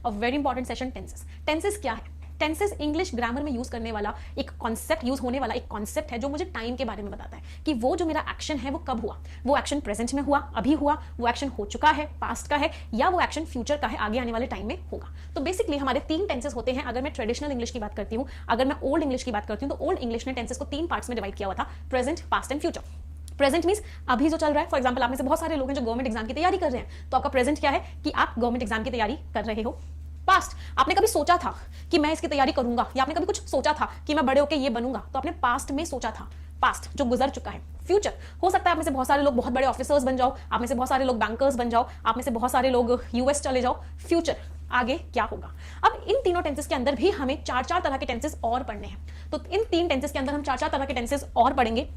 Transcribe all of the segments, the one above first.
A very important session tenses. Tenses क्या है? Tenses English grammar में यूज करने वाला एक कॉन्सेप्ट, यूज होने वाला एक कॉन्सेप्ट है जो मुझे टाइम के बारे में बताता है कि वो जो मेरा एक्शन है वो कब हुआ, वो एक्शन प्रेजेंट में हुआ, अभी हुआ, वो एक्शन हो चुका है, पास्ट का है, या वो एक्शन फ्यूचर का है, आगे आने वाले टाइम में होगा। तो बेसिकली हमारे 3 टेंसेस होते हैं। अगर मैं ट्रेडिशनल इंग्लिश की बात करती हूँ, अगर मैं ओल्ड इंग्लिश की बात करती हूँ, तो ओल्ड इंग्लिश ने टेंसेस को 3 पार्ट्स में डिवाइड किया हुआ था, present, past and future. Present means अभी जो चल रहा है। फॉर एग्जांपल आप में से बहुत सारे लोग हैं जो गवर्नमेंट एग्जाम की तैयारी कर रहे हैं, तो आपका प्रेजेंट क्या है कि आप गवर्नमेंट एग्जाम की तैयारी कर रहे हो। पास्ट, आपने कभी सोचा था कि मैं इसकी तैयारी करूंगा, या आपने कभी कुछ सोचा था कि मैं बड़े होकर ये बनूंगा, तो आपने पास्ट में सोचा था, पास्ट जो गुजर चुका है। फ्यूचर, हो सकता है आप में से बहुत सारे लोग बहुत बड़े ऑफिसर्स बन जाओ, आप में से बहुत सारे लोग बैंकर्स बन जाओ, आप में से बहुत सारे लोग यूएस चले जाओ। फ्यूचर, आगे क्या होगा। अब इन तीनों टेंसेस के अंदर भी हमें 4-4 तरह के टेंसेस और पढ़ने हैं। तो इन 3 टेंसेस के अंदर हम 4-4 तरह के टेंसेस और पढ़ेंगे।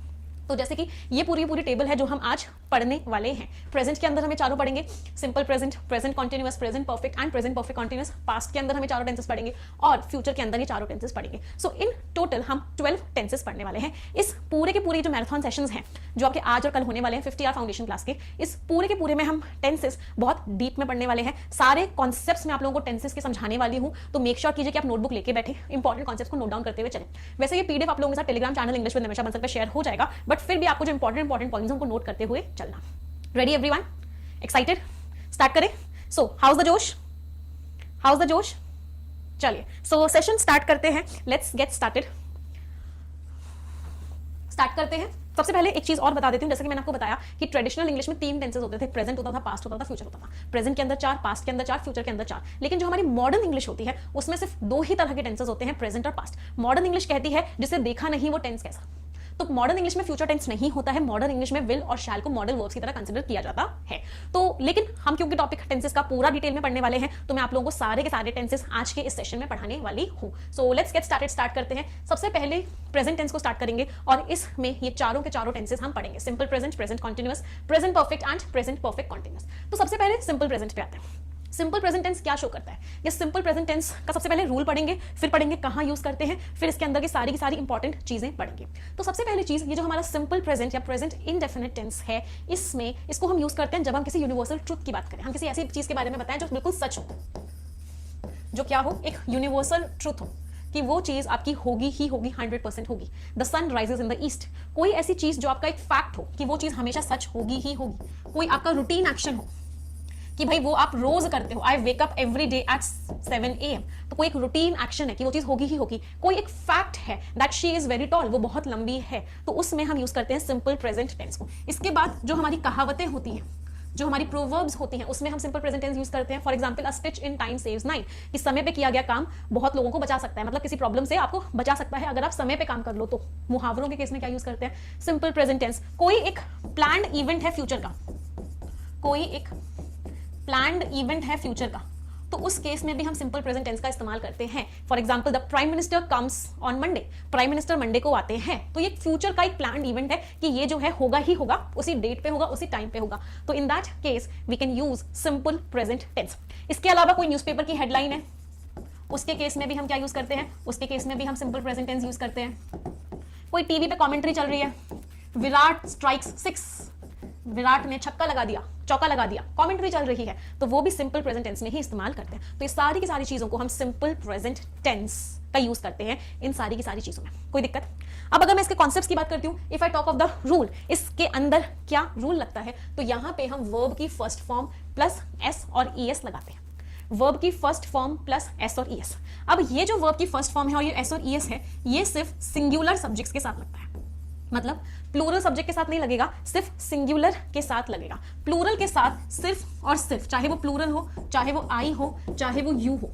तो जैसे कि ये पूरी टेबल है जो हम आज पढ़ने वाले हैं। प्रेजेंट के अंदर हमें चारों पढ़ेंगे, simple present, present continuous, present perfect and present perfect continuous. Past के अंदर हमें चारों टेंसेस पढ़ेंगे और फ्यूचर के अंदर ये चारों टेंसेस पढ़ेंगे। सो इन टोटल हम 12 टेंसेस पढ़ने वाले हैं। इस पूरे के पूरे जो मैराथन सेशंस हैं जो आपके आज और कल होने वाले हैं 50 आवर फाउंडेशन क्लास के, इस पूरे के पूरे में हम टेंसेस बहुत डीप में पढ़ने वाले हैं। सारे कॉन्सेप्ट्स में आप लोगों को टेंसेस के समझाने वाली हूं, तो मेक श्योर कीजिए कि आप नोटबुक लेके बैठे, इंपॉर्टेंट कॉन्सेप्ट्स को नोट डाउन करते हुए चलें। वैसे ये पीडीएफ आप लोगों के साथ Telegram channel English with Nimisha Bansal पे शेयर हो जाएगा, बट फिर भी आपको जो इंपॉर्टेंट पॉइंट्स उनको नोट करते हुए चलना। Ready everyone? एक्साइटेड? स्टार्ट करें? सो हाउस द जोश? हाउस द जोश? चलिए, सो सेशन स्टार्ट करते हैं। Let's get started. स्टार्ट करते हैं। सबसे पहले एक चीज और बता देती हूँ, जैसे कि मैंने आपको बताया कि ट्रेडिशनल इंग्लिश में 3 टेंसेस होते थे, प्रेजेंट होता था, पास्ट होता था, फ्यूचर होता था। प्रेजेंट के अंदर 4, पास्ट के अंदर 4, फ्यूचर के अंदर 4। लेकिन जो हमारी मॉडर्न इंग्लिश होती है उसमें सिर्फ 2 ही तरह के टेंसेस होते हैं, प्रेजेंट और पास्ट। मॉडर्न इंग्लिश कहती है जिसे देखा नहीं वो टेंस कैसा। तो मॉडर्न इंग्लिश में फ्यूचर टेंस नहीं होता है। मॉडर्न इंग्लिश में विल और शैल को मॉडल वर्ब्स की तरह कंसीडर किया जाता है। तो लेकिन हम क्योंकि टॉपिक टेंसेस का पूरा डिटेल में पढ़ने वाले हैं, तो मैं आप लोगों को सारे के सारे टेंसेस आज के इस सेशन में पढ़ाने वाली हूं। So let's get started. Start करते हैं। सबसे पहले प्रेजेंट टेंस को स्टार्ट करेंगे और इसमें ये चारों के चारों टेंसेस हम पढ़ेंगे, simple present, present continuous, present perfect and present perfect continuous. तो सबसे पहले सिंपल प्रेजेंट पे आते हैं। सिंपल प्रेजेंट टेंस क्या शो करता है? ये सिंपल प्रेजेंट टेंस का सबसे पहले रूल पढ़ेंगे, फिर पढ़ेंगे कहां यूज करते हैं, फिर इसके अंदर की सारी इंपॉर्टेंट चीजें पढ़ेंगे। तो सबसे पहली चीज, ये जो हमारा सिंपल प्रेजेंट या प्रेजेंट इंडेफिनिट टेंस है, इसमें इसको हम यूज करते हैं जब हम किसी यूनिवर्सल ट्रुथ की बात करें, हम किसी ऐसी चीज के बारे में बताएं जो बिल्कुल सच हो, जो क्या हो, एक यूनिवर्सल ट्रुथ हो कि वो चीज आपकी होगी ही होगी, 100% होगी। The sun rises in the east, कोई ऐसी चीज जो आपका एक फैक्ट हो कि वो चीज हमेशा सच होगी ही होगी। कोई आपका रूटीन एक्शन हो कि भाई वो आप रोज करते हो, I wake up every day at 7 AM, तो कोई एक रूटीन एक्शन है कि वो चीज होगी ही होगी। कोई एक फैक्ट है that she is very tall, वो बहुत लंबी है, तो उसमें हम यूज करते हैं सिंपल प्रेजेंट टेंस को। इसके बाद जो हमारी कहावतें होती हैं, जो हमारी प्रोवर्ब्स होती हैं, उसमें हम सिंपल प्रेजेंट टेंस यूज करते हैं। For example, a stitch in time saves 9, कि समय पे किया गया काम बहुत लोगों को बचा सकता है, मतलब किसी प्रॉब्लम से आपको बचा सकता है अगर आप समय पे काम कर लो तो। मुहावरों के केस में क्या यूज करते हैं? Simple present tense. कोई एक प्लान्ड इवेंट है फ्यूचर का, कोई एक प्लान्ड इवेंट है फ्यूचर का, तो उस केस में भी हम सिंपल प्रेजेंट टेंस का इस्तेमाल करते हैं। For example, the prime minister comes on Monday, prime minister Monday को आते हैं, तो ये फ्यूचर का एक प्लान्ड इवेंट है कि ये जो है होगा ही होगा, उसी डेट पे होगा, उसी टाइम पे होगा। तो in that case we can use simple present tense. इसके अलावा कोई न्यूज़पेपर की हेडलाइन है, उसके केस में भी हम क्या यूज करते हैं? उसके केस में भी हम सिंपल प्रेजेंट टेंस यूज करते हैं। कोई टीवी पे कॉमेंट्री चल रही है, विराट स्ट्राइक्स 6, विराट ने छक्का लगा दिया, चौका लगा दिया, कमेंट्री चल रही है, तो वो भी सिंपल प्रेजेंट टेंस में ही इस्तेमाल करते हैं। तो ये सारी की सारी चीजों को हम सिंपल प्रेजेंट टेंस का यूज करते हैं इन सारी की सारी चीजों में। कोई दिक्कत? अब अगर मैं इसके कॉन्सेप्ट्स की बात करती हूं, if I talk of the rule, इसके अंदर क्या रूल लगता है, तो यहां पे हम वर्ब की फर्स्ट फॉर्म प्लस एस और ईएस लगाते हैं। वर्ब की फर्स्ट फॉर्म प्लस एस और ईएस। अब ये जो वर्ब की फर्स्ट फॉर्म है और ये एस और ईएस है, ये सिर्फ सिंगुलर सब्जेक्ट्स के साथ लगता है, मतलब प्लूरल सब्जेक्ट के साथ नहीं लगेगा, सिर्फ सिंगुलर के साथ लगेगा। प्लूरल के साथ सिर्फ और सिर्फ, चाहे वो प्लूरल हो, चाहे वो आई हो, चाहे वो यू हो,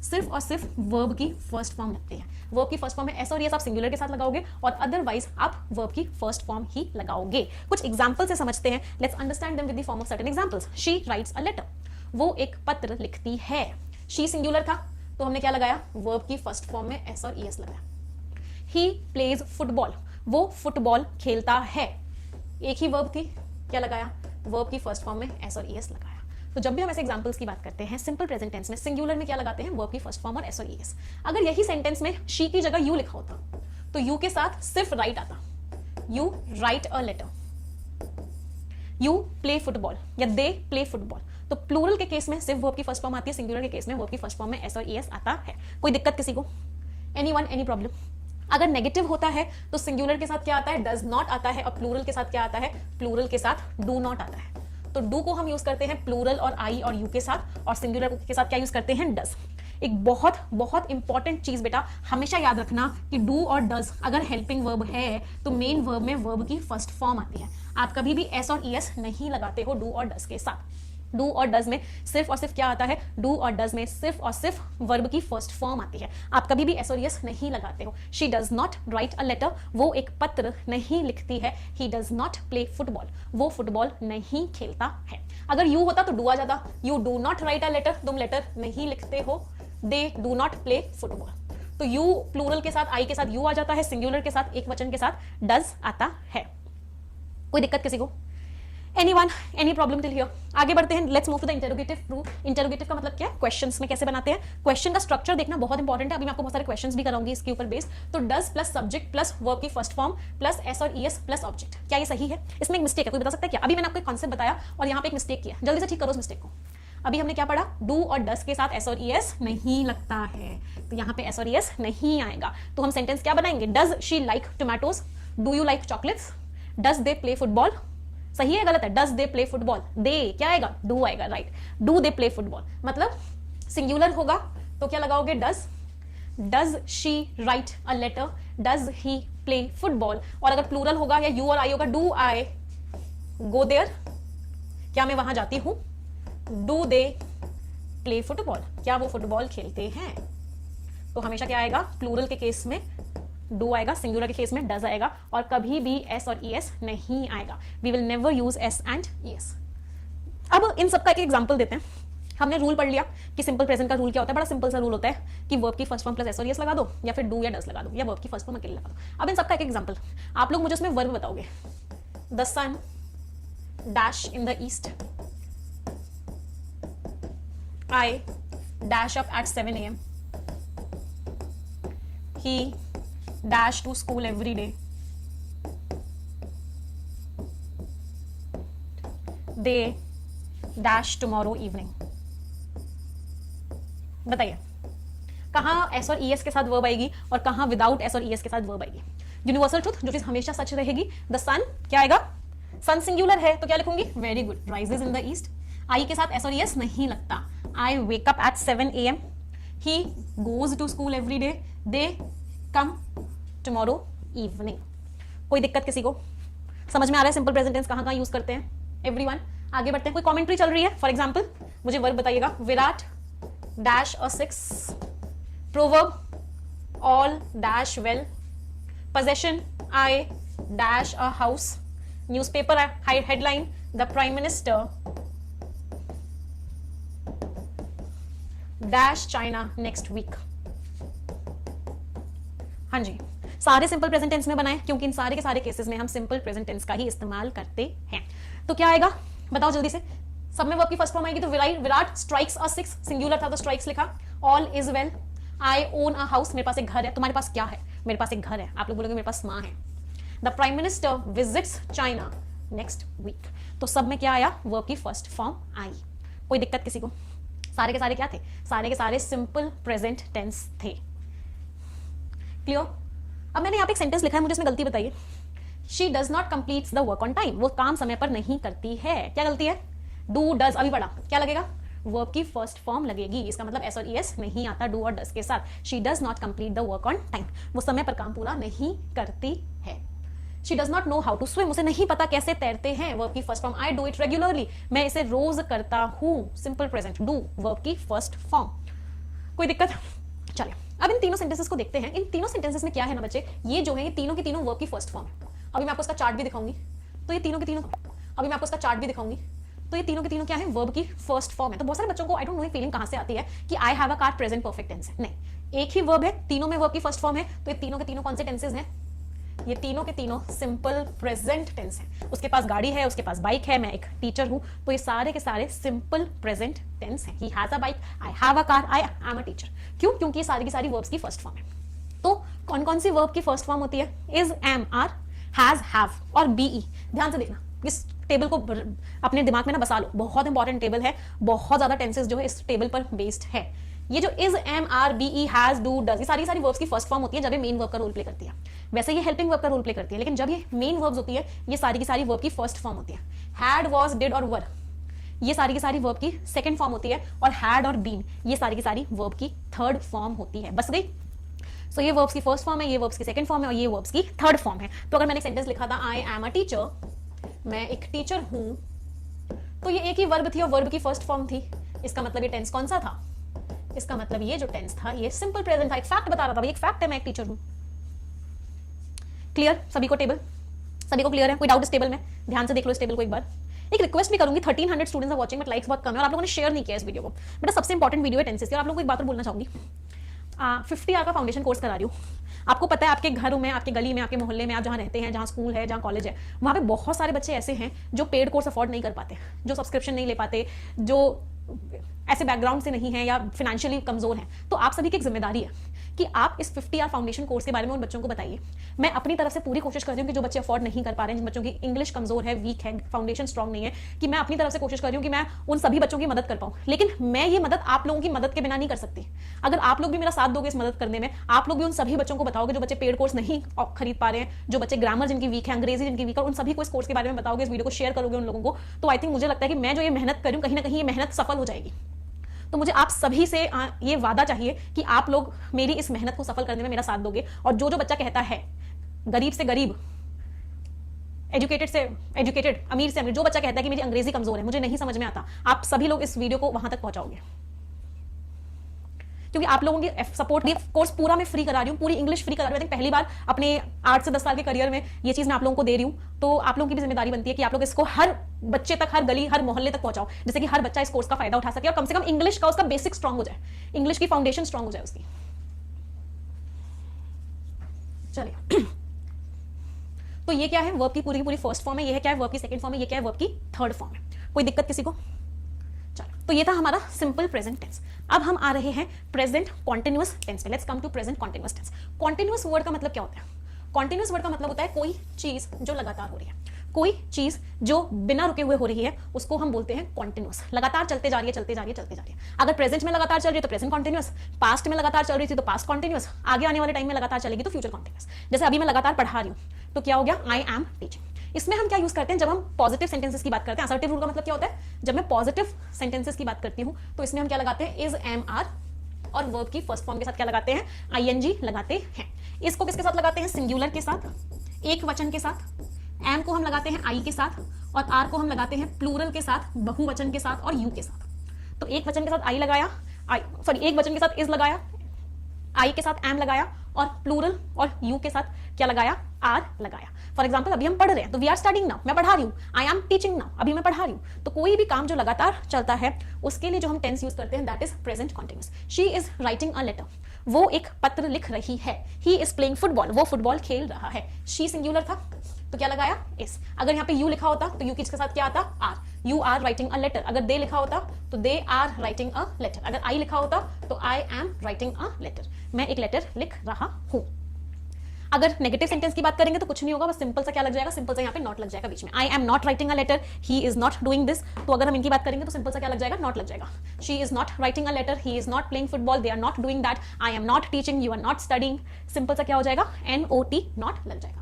सिर्फ और सिर्फ वर्ब की फर्स्ट फॉर्म लगती है। वर्ब की फर्स्ट फॉर्म में एस और एस आप सिंगुलर के साथ लगाओगे और अदरवाइज आप वर्ब की फर्स्ट फॉर्म ही लगाओगे। कुछ एग्जांपल से समझते हैं, let's understand them with the form of certain examples. She writes a letter, वो एक पत्र लिखती है। शी सिंगुलर था तो हमने क्या लगाया? वर्ब की फर्स्ट फॉर्म में एस और ईएस लगाया। ही प्लेज फुटबॉल, वो फुटबॉल खेलता है, एक ही वर्ब थी, क्या लगाया? वर्ब की फर्स्ट फॉर्म में एस और ईएस लगाया। तो जब भी हम ऐसे एग्जांपल्स की बात करते हैं सिंपल प्रेजेंट टेंस में, सिंगुलर में क्या लगाते हैं? वर्ब की फर्स्ट फॉर्म और एस और ईएस। अगर यही सेंटेंस में शी की जगह यू लिखा होता तो यू के साथ सिर्फ राइट आता, you write a letter, you play football या दे प्ले फुटबॉल, तो प्लूरल के केस में सिर्फ वर्ब की फर्स्ट फॉर्म आती है, सिंगुलर के केस में वर्ब की फर्स्ट फॉर्म में एस और ईएस आता है। कोई दिक्कत किसी को? Anyone, any problem? अगर नेगेटिव होता है तो सिंगुलर के साथ क्या आता है? डज नॉट आता है, और प्लूरल के साथ क्या आता है? प्लूरल के साथ डू नॉट आता है। तो डू को हम यूज करते हैं प्लूरल और आई और यू के साथ, और सिंगुलर के साथ क्या यूज करते हैं? डज। एक बहुत बहुत इंपॉर्टेंट चीज बेटा हमेशा याद रखना कि डू और डज अगर हेल्पिंग वर्ब है तो मेन वर्ब में वर्ब की फर्स्ट फॉर्म आती है। आप कभी भी एस और ईएस नहीं लगाते हो डू और डज के साथ। डू और डज में सिर्फ और सिर्फ क्या आता है? डू और डज में सिर्फ और सिर्फ वर्ब की फर्स्ट फॉर्म आती है। आप कभी भी एस और एस नहीं लगाते हो। She does not write a letter, वो एक पत्र नहीं लिखती है। He does not play football, वो फुटबॉल नहीं खेलता है। अगर यू होता तो डू आ जाता। You do not write a letter, तुम लेटर नहीं लिखते हो। They do not play football, तो यू प्लूरल के साथ आई के साथ यू आ जाता है, सिंगुलर के साथ एक वचन के साथ डज आता है। कोई दिक्कत किसी को? Anyone, any problem till here? आगे बढ़ते हैं, let's move to the interrogative proof. Interrogative का मतलब क्या है? क्वेश्चंस में कैसे बनाते हैं। क्वेश्चन का स्ट्रक्चर देखना बहुत इंपॉर्टेंट है। अभी मैं आपको बहुत सारे क्वेश्चंस भी कराऊंगी इसके ऊपर बेस्ड। तो does plus subject plus verb की फर्स्ट फॉर्म प्लस एस और ईएस प्लस ऑब्जेक्ट, क्या ये सही है? इसमें एक मिस्टेक है, कोई बता सकता है क्या? अभी मैंने आपको एक कॉन्सेप्ट बताया और यहाँ पे एक मिस्टेक किया, जल्दी से ठीक करो उस मिस्टेक को। अभी हमने क्या पढ़ा? डू और डज के साथ एस और ईएस नहीं लगता है, तो यहाँ पे एस और ईएस नहीं आएगा। तो हम सेंटेंस क्या बनाएंगे? Does she like tomatoes, do you like chocolates, does they play football. सही है गलत है? Does they play football, they क्या आएगा? डू आएगा, right. Do they play football मतलब सिंगुलर होगा तो क्या लगाओगे? Does. Does she write a letter, does he play football. और अगर प्लूरल होगा या यू और आई होगा, डू आई गो देयर, क्या मैं वहां जाती हूं? डू दे प्ले फुटबॉल, क्या वो फुटबॉल खेलते हैं? तो हमेशा क्या आएगा? प्लूरल के केस में डू आएगा, सिंगुलर के केस में डज आएगा, और कभी भी एस और ईएस नहीं आएगा। We will never use S and ES. अब इन सबका एक एग्जांपल देते हैं। हमने रूल पढ़ लिया कि सिंपल प्रेजेंट का रूल क्या होता है। बड़ा सिंपल सा रूल होता है कि वर्ब की फर्स्ट फॉर्म प्लस एस और ईएस लगा दो, या फिर डू या डज लगा दो, या वर्ब की फर्स्ट फॉर्म अकेले लगा दो। अब इन सबका एक एग्जांपल, आप लोग मुझे उसमें वर्ब बताओगे। The sun dash in the east, I dash up at 7 AM, he dash to school every day, they dash tomorrow evening। बताइए कहां एस और ईएस के साथ वर्ब आएगी और कहां विदाउट एस और ईएस के साथ वर्ब आएगी? यूनिवर्सल ट्रुथ, जो चीज हमेशा सच रहेगी। द सन क्या आएगा? सन सिंगुलर है तो क्या लिखूंगी? Very good, rises in the east. I के साथ एस और ईएस नहीं लगता। I wake up at 7 AM, he goes to school every day, they come tomorrow evening। कोई दिक्कत किसी को? समझ में आ रहा है सिंपल प्रेजेंट टेंस कहां कहां यूज करते हैं? एवरीवन, आगे बढ़ते हैं। कोई कमेंट्री चल रही है? फॉर एग्जांपल मुझे वर्ब बताइएगा। Virat dash a 6, proverb all dash well, possession I dash a house, newspaper headline the prime minister dash China next week। हाँ जी, सारे सिंपल प्रेजेंट टेंस में बनाए क्योंकि इन सारे के सारे केसेस में हम सिंपल प्रेजेंट टेंस का ही इस्तेमाल करते हैं। तो क्या आएगा बताओ जल्दी से। सब में वर्ब की फर्स्ट फॉर्म आएगी तो विराट स्ट्राइक्स अ 6, सिंगुलर था तो स्ट्राइक्स लिखा। All is well, I own a house, मेरे पास एक घर है। तुम्हारे पास क्या है? मेरे पास एक घर है। आप लोग बोलोगे मेरे पास माँ है। The prime minister visits China next week. तो सब में क्या आया? वर्ब की फर्स्ट फॉर्म आई। कोई दिक्कत किसी को? सारे के सारे क्या थे? सारे के सारे सिंपल प्रेजेंट टेंस थे। क्लियर? अब मैंने यहाँ पे एक सेंटेंस लिखा है, मुझे इसमें गलती बताइए। She does not completes the work on time, वो काम समय पर नहीं करती है। क्या गलती है? डू डज अभी पढ़ा, क्या लगेगा? वर्ब की फर्स्ट फॉर्म लगेगी। इसका मतलब एस और ईएस नहीं आता डू और डज के साथ। She does not complete the work on time, वो समय पर काम पूरा नहीं करती है। She does not know how to swim, उसे नहीं पता कैसे तैरते हैं। वर्ब की first form I do it regularly, मैं इसे रोज करता हूं। सिंपल प्रेजेंट डू, वर्ब की फर्स्ट फॉर्म। कोई दिक्कत? चलिए अब इन तीनों सेंटेंसेस को देखते हैं। इन तीनों सेंटेंसेस में क्या है ना बच्चे, ये जो है ये तीनों की तीनों वर्ब की फर्स्ट फॉर्म है। अभी मैं आपको इसका चार्ट भी दिखाऊंगी। तो ये तीनों के तीनों, अभी मैं आपको इसका चार्ट भी दिखाऊंगी। तो ये तीनों के तीनों क्या है? वर्ब की फर्स्ट फॉर्म है। तो बहुत सारे बच्चों को आई डोंट नो ये फीलिंग कहां से आती है कि I have a car present perfect tense है। नहीं, एक ही वर्ब है, तीनों में वर्ब की फर्स्ट फॉर्म है। तो ये तीनों के तीनों कौन से टेंसेस हैं? ये तीनों के तीनों सिंपल प्रेजेंट टेंस है। उसके पास गाड़ी है, उसके पास बाइक है, मैं एक टीचर हूं। तो ये सारे के सारे सिंपल प्रेजेंट टेंस है। He has a bike, I have a car, I am a teacher. क्यों? क्योंकि ये सारी की सारी वर्ब्स की फर्स्ट फॉर्म है। तो कौन कौन सी वर्ब की फर्स्ट फॉर्म होती है? Is, am, are, has, have और बीई। ध्यान से देखना, टेबल को अपने दिमाग में ना बसा लो, बहुत इंपॉर्टेंट टेबल है, बहुत ज्यादा टेंसेस जो है इस टेबल पर बेस्ड है। ये जो is, am, are, B, E, has, do, does, ये सारी वर्ब्स की फर्स्ट फॉर्म होती है जब ये मेन वर्ब का रोल प्ले करती है। वैसे ये हेल्पिंग वर्ब का रोल प्ले करती है, लेकिन जब ये मेन वर्ब्स होती है ये सारी की सारी वर्ब की फर्स्ट फॉर्म होती है। हैड, वाज, डिड और वर ये सारी की सारी वर्ब की सेकंड फॉर्म होती है, और हैड और बीन ये सारी की सारी वर्ब की थर्ड फॉर्म होती है। बस गई। सो ये वर्ब्स की फर्स्ट फॉर्म है, ये वर्ब्स की सेकंड फॉर्म है, और ये वर्ब्स की थर्ड फॉर्म है। तो अगर मैंने सेंटेंस लिखा था आई एम अ टीचर, मैं एक टीचर हूं, तो ये एक ही वर्ब थी और वर्ब की फर्स्ट फॉर्म थी। इसका मतलब ये टेंस कौन सा था? इसका मतलब ये जो टेंस था ये सिंपल प्रेजेंट था। एक फैक्ट बता रहा था, एक फैक्ट है, मैं एक टीचर हूं। क्लियर सभी को? टेबल सभी को क्लियर है? कोई डाउट इस टेबल में? ध्यान से देख लो इस टेबल को एक बार। एक रिक्वेस्ट भी करूंगी, 1300 students are watching but likes बहुत कम है और आप लोगों ने शेयर नहीं किया इस वीडियो को। बेटा सबसे इंपॉर्टेंट वीडियो है टेंसेस की। और आप लोगों को एक बात और बोलना चाहूंगी, 50 आवर का फाउंडेशन कोर्स करा रही हूँ। आपको पता है आपके घरों में, आपके गली में, आपके मोहल्ले में, आप जहाँ रहते हैं, जहाँ स्कूल है, जहाँ कॉलेज है, वहाँ पे बहुत सारे बच्चे ऐसे हैं जो पेड कोर्स अफोर्ड नहीं कर पाते, जो सब्सक्रिप्शन नहीं ले पाते, जो ऐसे बैकग्राउंड से नहीं है या फाइनेंशियली कमजोर हैं। तो आप सभी की एक जिम्मेदारी है कि आप इस 50 आवर फाउंडेशन कोर्स के बारे में उन बच्चों को बताइए। मैं अपनी तरफ से पूरी कोशिश कर रही हूँ कि जो बच्चे अफोर्ड नहीं कर पा रहे हैं, जिन बच्चों की इंग्लिश कमजोर है, वीक है, फाउंडेशन स्ट्रांग नहीं है, कि मैं अपनी तरफ से कोशिश कर रही हूँ कि मैं उन सभी बच्चों की मदद कर पाऊँ। लेकिन मैं ये मदद आप लोगों की मदद के बिना नहीं कर सकती। अगर आप लोग भी मेरा साथ दोगे इस मदद करने में, आप लोग भी उन सभी बच्चों को बताओगे जो बच्चे पेड कोर्स नहीं खरीद पा रहे हैं, जो बच्चे ग्रामर जिनकी वीक है, अंग्रेजी जिनकी वीक है, उन सभी को इस कोर्स के बारे में बताओगे, इस वीडियो को शेयर करोगे उन लोगों को, तो आई थिंक मुझे लगता है कि मैं जो ये मेहनत कर रही हूँ कहीं ना कहीं ये मेहनत सफल हो जाएगी। तो मुझे आप सभी से ये वादा चाहिए कि आप लोग मेरी इस मेहनत को सफल करने में मेरा साथ दोगे। और जो जो बच्चा कहता है, गरीब से गरीब, एजुकेटेड से एजुकेटेड, अमीर से अमीर, जो बच्चा कहता है कि मेरी अंग्रेजी कमजोर है, मुझे नहीं समझ में आता, आप सभी लोग इस वीडियो को वहां तक पहुंचाओगे। क्योंकि आप लोगों की सपोर्ट, ये कोर्स पूरा मैं फ्री करा रही हूँ, पूरी इंग्लिश फ्री करा रही हूँ। पहली बार अपने 8 से 10 साल के करियर में ये चीज मैं आप लोगों को दे रही हूँ। तो आप लोगों की भी जिम्मेदारी बनती है कि आप लोग इसको हर बच्चे तक, हर गली, हर मोहल्ले तक पहुंचाओ, जिससे कि हर बच्चा इस कोर्स का फायदा उठा सके और कम से कम इंग्लिश का उसका बेसिक स्ट्रांग हो जाए, इंग्लिश की फाउंडेशन स्ट्रांग हो जाए उसकी। चलिए, तो ये क्या है? वर्ब की पूरी पूरी फर्स्ट फॉर्म है। ये है क्या है? वर्ब की सेकंड फॉर्म है। ये क्या है? वर्ब की थर्ड फॉर्म है। कोई दिक्कत किसी को? चलो, तो ये था हमारा सिंपल प्रेजेंट टेंस। अब हम आ रहे हैं प्रेजेंट कॉन्टिन्यूअस टेंस पे। Let's come to present continuous tense. Continuous word का मतलब क्या होता है? कॉन्टिन्यूअस वर्ड का मतलब होता है कोई चीज जो लगातार हो रही है, कोई चीज जो बिना रुके हुए हो रही है, उसको हम बोलते हैं कॉन्टिन्यूअस। लगातार चलते जा रही है, चलते जा रही है, चलते जा रही है। अगर प्रेजेंट में लगातार चल रही है तो प्रेजेंट कॉन्टिन्यूअस, पास्ट में लगातार चल रही थी तो पास्ट कॉन्टिन्यूअस, आगे आने वाले टाइम में लगातार चलेगी तो फ्यूचर कॉन्टिन्यूअस। जैसे अभी मैं लगातार पढ़ा रही हूँ तो क्या हो गया? I am teaching. इसमें हम क्या यूज करते हैं जब हम पॉजिटिव सेंटेंसेस की बात करते हैं? असर्टिव रूल का मतलब क्या होता है? जब मैं पॉजिटिव सेंटेंसेस की बात करती हूँ तो इसमें हम क्या लगाते हैं? इज, एम, आर, और वर्ब की फर्स्ट फॉर्म के साथ क्या लगाते हैं? आईएनजी लगाते हैं। इसको किसके साथ लगाते हैं? सिंगुलर के साथ, एक वचन के साथ। एम को हम लगाते हैं आई के साथ, और आर को हम लगाते हैं प्लूरल के साथ, बहुवचन के साथ और यू के साथ। तो एक वचन के साथ आई लगाया, एक वचन के साथ इज लगाया, आई के साथ एम लगाया, और प्लूरल और यू के साथ क्या लगाया? आर लगाया। फॉर एग्जाम्पल अभी हम पढ़ रहे हैं तो वी आर स्टडिंग नाउ, मैं पढ़ा रही हूँ। आई एम टीचिंग नाउ, अभी मैं पढ़ा रही हूँ। तो कोई भी काम जो लगातार चलता है उसके लिए जो हम टेंस यूज करते हैं that is present continuous. She is writing a letter, वो एक पत्र लिख रही है। ही इज प्लेइंग फुटबॉल, वो फुटबॉल खेल रहा है। शी सिंगुलर था तो क्या लगाया? इज। अगर यहाँ पे यू लिखा होता तो यू किसके साथ क्या आता? Are. You are writing a letter. अगर दे लिखा होता तो they are writing a letter. अगर आई लिखा होता तो I am writing a letter, मैं एक लेटर लिख रहा हूं। अगर नेगेटिव सेंटेंस की बात करेंगे तो कुछ नहीं होगा, बस सिंपल सा क्या लग जाएगा? सिंपल सा यहाँ पे नॉट लग जाएगा बीच में। I am not writing a letter, he is not doing this. तो अगर हम इनकी बात करेंगे तो सिंपल सा क्या लग जाएगा? नॉट लग जाएगा। She is not writing a letter, he is not playing football, they are not doing that, I am not teaching, you are not studying. Simple सा क्या हो जाएगा? NOT, नॉट लग जाएगा।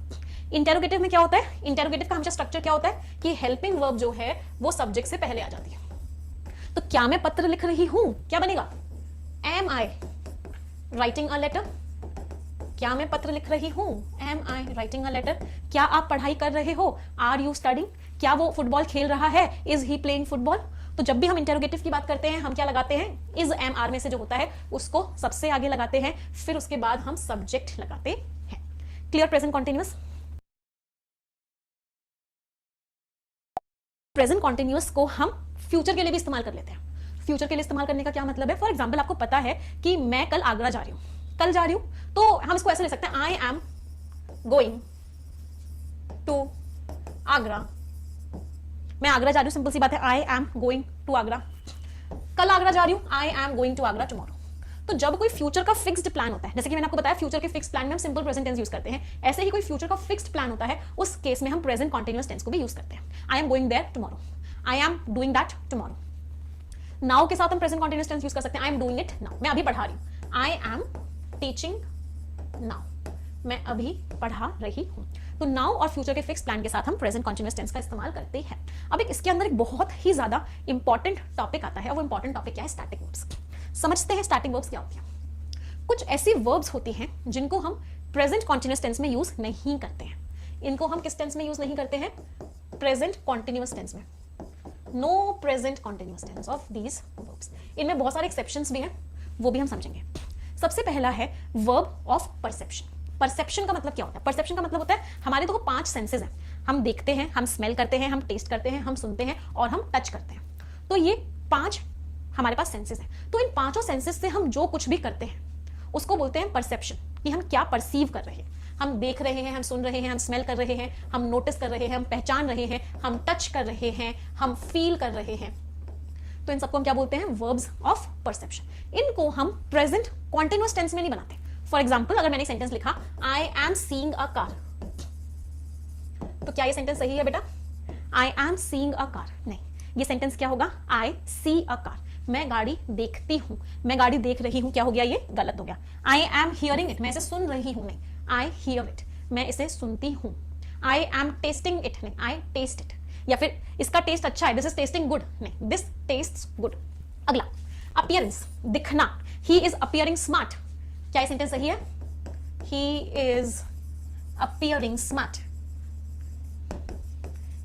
इंटेरोगेटिव में क्या होता है? इंटेरोगेटिव का हमेशा स्ट्रक्चर क्या होता है कि हेल्पिंग वर्ब जो है वो सब्जेक्ट से पहले आ जाती है। तो क्या मैं पत्र लिख रही हूं, क्या बनेगा? Am I writing a letter? क्या मैं पत्र लिख रही हूं? Am I writing a letter? क्या आप पढ़ाई कर रहे हो? Are you studying? क्या वो फुटबॉल खेल रहा है? Is he playing football? तो जब भी हम इंटेरोगेटिव की बात करते हैं हम क्या लगाते हैं? इज, एम, आर में से जो होता है उसको सबसे आगे लगाते हैं, फिर उसके बाद हम सब्जेक्ट लगाते हैं। Clear? Present continuous. Present continuous को हम फ्यूचर के लिए भी इस्तेमाल कर लेते हैं। फ्यूचर के लिए इस्तेमाल करने का क्या मतलब है? फॉर एग्जाम्पल आपको पता है कि मैं कल आगरा जा रही हूं, कल जा रही हूं, तो हम इसको ऐसे ले सकते हैं, I am going to Agra. मैं आगरा जा रही हूं, सिंपल सी बात है, I am going to Agra. कल आगरा जा रही हूं, I am going to Agra tomorrow. तो जब कोई फ्यूचर का फिक्स्ड प्लान होता है, जैसे कि मैंने आपको बताया फ्यूचर के फिक्स्ड प्लान में हम सिंपल प्रेजेंट टेंस यूज करते हैं, ऐसे ही कोई फ्यूचर का फिक्स्ड प्लान होता है, उस केस में हम प्रेजेंट कॉन्टिन्यूअस टेंस को भी यूज करते हैं। I am going there tomorrow, I am doing that tomorrow. Now के साथ हम प्रेजेंट कॉन्टिन्यूअस टेंस यूज कर सकते हैं, I am doing it now, मैं अभी पढ़ा रही हूं, आई एम टीचिंग नाउ, मैं अभी पढ़ा रही हूं। तो नाउ और फ्यूचर के फिक्स प्लान के साथ हम प्रेजेंट कॉन्टिन्यूअस टेंस का इस्तेमाल करते हैं। अब एक इसके अंदर एक बहुत ही ज्यादा इंपॉर्टेंट टॉपिक आता है, और वो इंपॉर्टेंट टॉपिक क्या है? Static verbs. समझते हैं स्टैटिक वर्ब्स क्या होती है। कुछ ऐसी वर्ब्स होती हैं जिनको हम प्रेजेंट कॉन्टिन्यूअस टेंस में यूज नहीं करते हैं। इनको हम किस टेंस में यूज नहीं करते हैं? प्रेजेंट कॉन्टिन्यूअस टेंस में। No present continuous tense of these verbs. इनमें बहुत सारे एक्सेप्शंस भी हैं, वो भी हम समझेंगे। सबसे पहला है वर्ब ऑफ परसेप्शन। परसेप्शन का मतलब क्या होता है? परसेप्शन का मतलब होता है हमारे तो 5 सेंसेस हैं, हम देखते हैं, हम स्मेल करते हैं, हम टेस्ट करते हैं, हम सुनते हैं और हम टच करते हैं। तो ये 5 हमारे पास सेंसेस हैं। तो इन 5 सेंसेस से हम जो कुछ भी करते हैं उसको बोलते हैं परसेप्शन, कि हम क्या परसीव कर रहे हैं। हम देख रहे हैं, हम सुन रहे हैं, हम स्मेल कर रहे हैं, हम नोटिस कर रहे हैं, हम पहचान रहे हैं, हम टच कर रहे हैं, हम फील कर रहे हैं। तो इन सबको हम क्या बोलते हैं? Verbs of perception. इनको हम प्रेजेंट कॉन्टिन्यूअस टेंस में नहीं बनाते। फॉर एग्जाम्पल, अगर मैंने सेंटेंस लिखा I am seeing a car, तो क्या ये सेंटेंस सही है बेटा? I am seeing a car नहीं, ये सेंटेंस क्या होगा? आई सी अ कार, मैं गाड़ी देखती हूं, मैं गाड़ी देख रही हूं। क्या हो गया? ये गलत हो गया। आई एम हियरिंग इट, मैं इसे सुन रही हूं नहीं, आई हियर इट, मैं इसे सुनती हूं। आई एम टेस्टिंग इट नहीं, आई टेस्ट इट। या फिर इसका टेस्ट अच्छा है, दिस इज टेस्टिंग गुड नहीं, दिस टेस्ट्स गुड। अगला, अपीयरेंस, दिखना, ही इज अपीयरिंग स्मार्ट, क्या ये सेंटेंस सही है? He is appearing smart.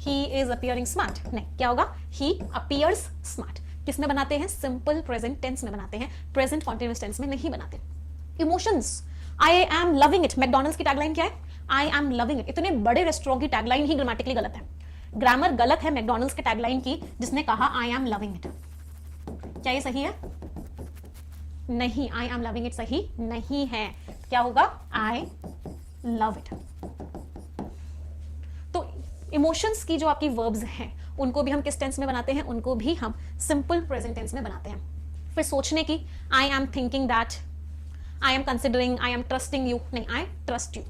He is appearing smart. नहीं, क्या होगा? He appears smart. किस में बनाते हैं? सिंपल प्रेजेंट टेंस में बनाते हैं, प्रेजेंट कॉन्टिन्यूअस टेंस में नहीं बनाते। Emotions, I am loving it, McDonald's की टैगलाइन क्या है? I am loving it. इतने बड़े रेस्टोरेंट की टैगलाइन ही ग्रामेटिकली गलत है, ग्रामर गलत है मैकडॉनल्ड्स के टैगलाइन की जिसने कहा आई एम लविंग इट। क्या ये सही है? नहीं, आई एम लविंग इट सही नहीं है। क्या होगा? I love it. तो इमोशंस की जो आपकी वर्ब्स हैं उनको भी हम किस टेंस में बनाते हैं? उनको भी हम सिंपल प्रेजेंट टेंस में बनाते हैं। फिर सोचने की, आई am thinking that, I am considering, I am trusting you नहीं, आई ट्रस्ट यू।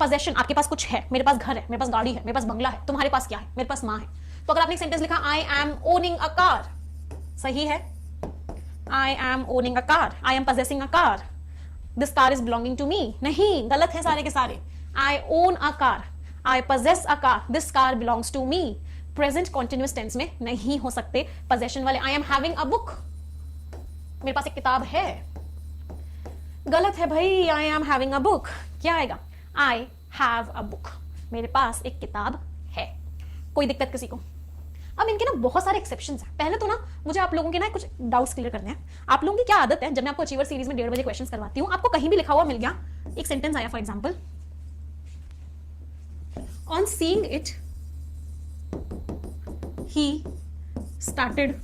पोजेशन, आपके पास कुछ है, मेरे पास घर है, मेरे पास गाड़ी है, मेरे पास बंगला है, तुम्हारे पास क्या है? मेरे पास माँ है। तो अगर आपने एक सेंटेंस लिखा I M owning a car, सही है? I am owning a car, I am possessing a car, this car is belonging to me, नहीं, गलत है सारे के सारे। I own a car, I possess a car, this car belongs to me। Present continuous tense में नहीं हो सकते possession वाले। I am having a book, मेरे पास एक किताब है, गलत है भाई। I am having a book, क्या आएगा? I have a book, मेरे पास एक किताब है। कोई दिक्कत किसी को? अब इनके ना बहुत सारे एक्सेप्शंस हैं। पहले तो ना मुझे आप लोगों के ना कुछ डाउट्स क्लियर करने हैं। आप लोगों की क्या आदत है, जब मैं आपको अचीवर सीरीज में 1:30 बजे क्वेश्चंस करवाती हूँ, आपको कहीं भी लिखा हुआ मिल गया, एक सेंटेंस आया for example, on seeing it he started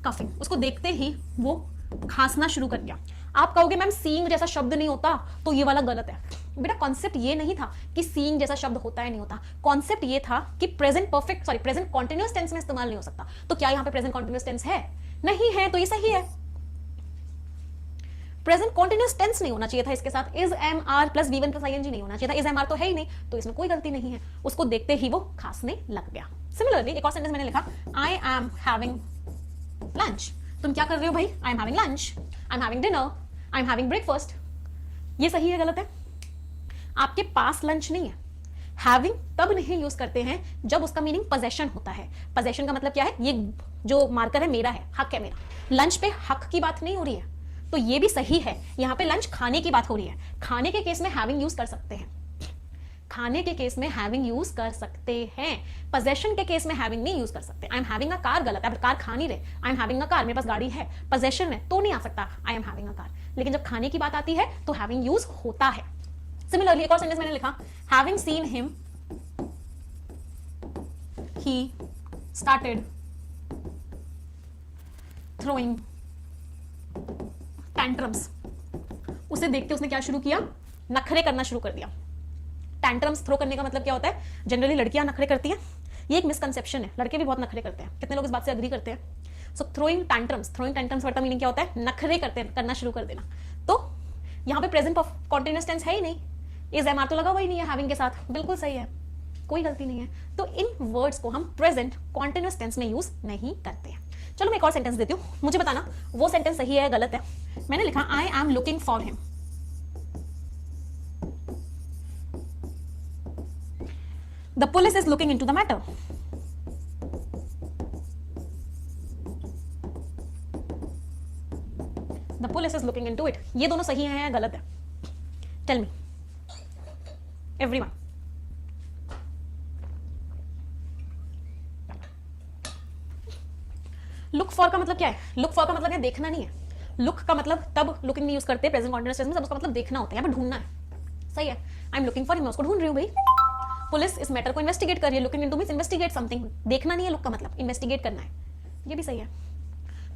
coughing, उसको देखते ही वो खांसना शुरू कर गया। आप कहोगे मैम सीइंग जैसा शब्द नहीं होता, तो ये वाला गलत है। बेटा कॉन्सेप्ट ये नहीं था कि सीइंग जैसा शब्द होता है नहीं होता, कॉन्सेप्ट ये था कि प्रेजेंट कॉन्टिन्यूअस टेंस में इस्तेमाल नहीं हो सकता। तो क्या यहाँ पे प्रेजेंट कॉन्टिन्यूअस टेंस है? नहीं है, तो ये सही है। प्रेजेंट कॉन्टिन्यूअस टेंस नहीं होना चाहिए था, इसके साथ is am are plus V1 plus ING नहीं होना चाहिए था। इज एम आर तो है ही नहीं, तो इसमें कोई गलती नहीं है। उसको देखते ही वो खांसने लग गया। सिमिलरली एक और सेंटेंस मैंने लिखा, आई एम हैविंग लंच, तुम क्या कर रहे हो भाई? I am having lunch, I am having dinner, I am having breakfast. ये सही है गलत है? आपके पास लंच नहीं है। हैविंग तब नहीं यूज करते हैं जब उसका मीनिंग पोजेशन होता है। पोजेशन का मतलब क्या है? ये जो मार्कर है मेरा है, हक है मेरा। लंच पे हक की बात नहीं हो रही है, तो ये भी सही है। यहां पे लंच खाने की बात हो रही है। खाने के केस में हैविंग यूज कर सकते हैं, खाने के केस में हैविंग यूज कर सकते हैं। पोजेशन के केस में हैविंग नहीं यूज कर सकते। I am having a car गलत है, कार खा नहीं रहे। I am having a car, मेरे पास गाड़ी है, पोजेशन है, तो नहीं आ सकता I am having a car. लेकिन जब खाने की बात आती है तो हैविंग यूज होता है। सिमिलरली एक और सेंटेंस मैंने लिखा, having seen him he started throwing tantrums. उसे देखते उसने क्या शुरू किया? नखरे करना शुरू कर दिया। टैंट्रम्स थ्रो करने का मतलब क्या होता है? जनरली लड़कियां नखरे करती हैं, ये एक मिसकंसेप्शन है। लड़के भी बहुत नखरे करते हैं। कितने लोग इस बात से अग्री करते हैं? So throwing tantrums, throwing tantrums word का मीनिंग क्या होता है? नखरे करना शुरू कर देना। तो यहाँ पे प्रेजेंट कॉन्टिन्यूअस टेंस है ही नहीं, इज एम आर तो लगा हुआ ही नहीं है हैविंग के साथ, बिल्कुल सही है, कोई गलती नहीं है। तो इन वर्ड्स को हम प्रेजेंट कॉन्टिन्यूअस टेंस में यूज नहीं करते हैं। चलो मैं एक और सेंटेंस देती हूँ, मुझे बताना वो सेंटेंस सही है गलत है। मैंने लिखा I am looking for him. The police is looking into the matter. The police is looking into it. ये दोनों सही है या गलत है? Tell me everyone. Look for का मतलब क्या है? लुक फॉर का मतलब है देखना नहीं है। लुक का मतलब तब लुकिंग नहीं यूज करते प्रेजेंट कॉन्टिन्यूअस टेंस में, तब उसका मतलब देखना होता है, यहाँ पे ढूंढना है। सही है, I am looking for him, मैं उसको ढूंढ रही हूँ भाई। पुलिस इस मैटर को इन्वेस्टिगेट कर रही है, looking into means investigate something. देखना नहीं है लुक का मतलब, इन्वेस्टिगेट करना है, ये भी सही है।